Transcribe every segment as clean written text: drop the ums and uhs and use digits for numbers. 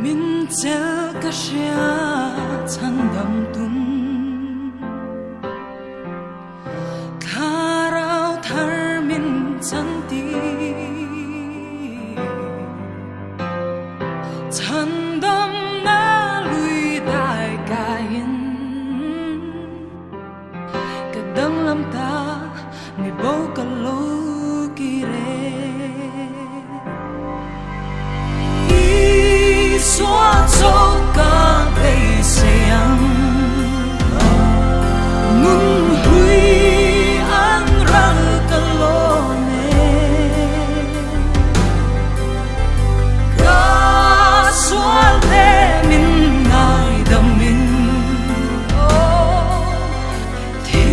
Min zel ka shia chan dam tum Tharau thar min chan ti Chan dam na lui dai ka in Ka dang lam ta mi bo ka lo ki re Xóa dấu cả cây sayang Ngun hui an răng cả lô nê Cả xóa lê min ngài đầm min Thì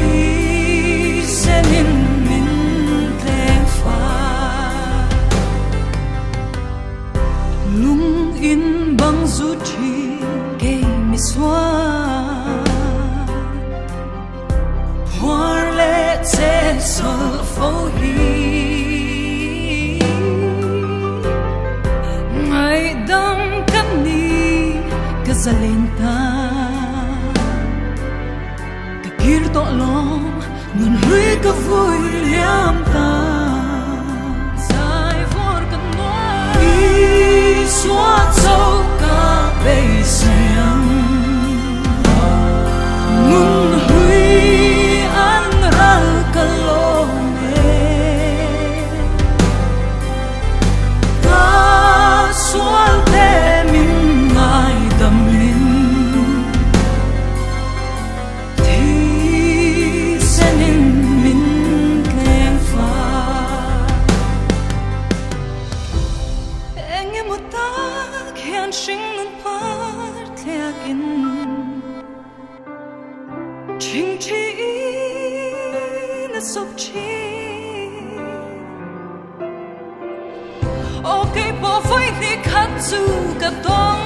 sẽ min min lê phá Lung in bang du chi ke mi swa Hoa lệ che sol fo hi Ngày đam kan ni ka zalenta Ka kir to long ngun hui ka vui liam ta Sai for ka noi xóa dấu cả bầy sayang Ngun hui an răng cả lô nê Cả xóa lê min ngài đầm min Thì sẽ nên min khen phá Anh em một ta khen sinh ngân phát thea in Chinh chi na sốc chi Ok bỏ với đi khát dù cả tông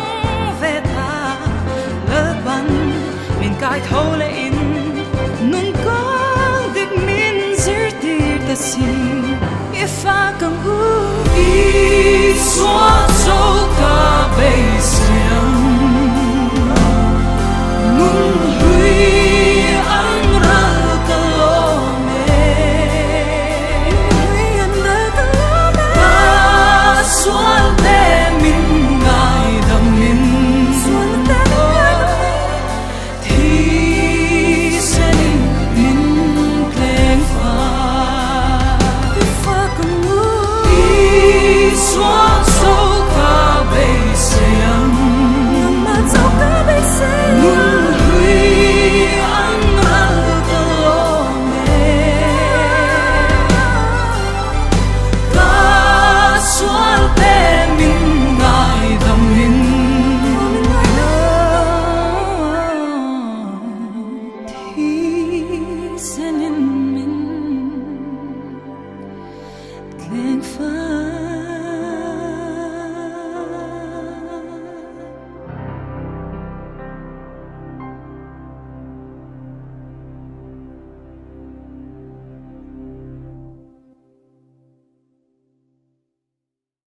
về ta Lỡ bắn mình cài thâu lệ in Nung con địch min dữ tì ta xin If I can ooh, xóa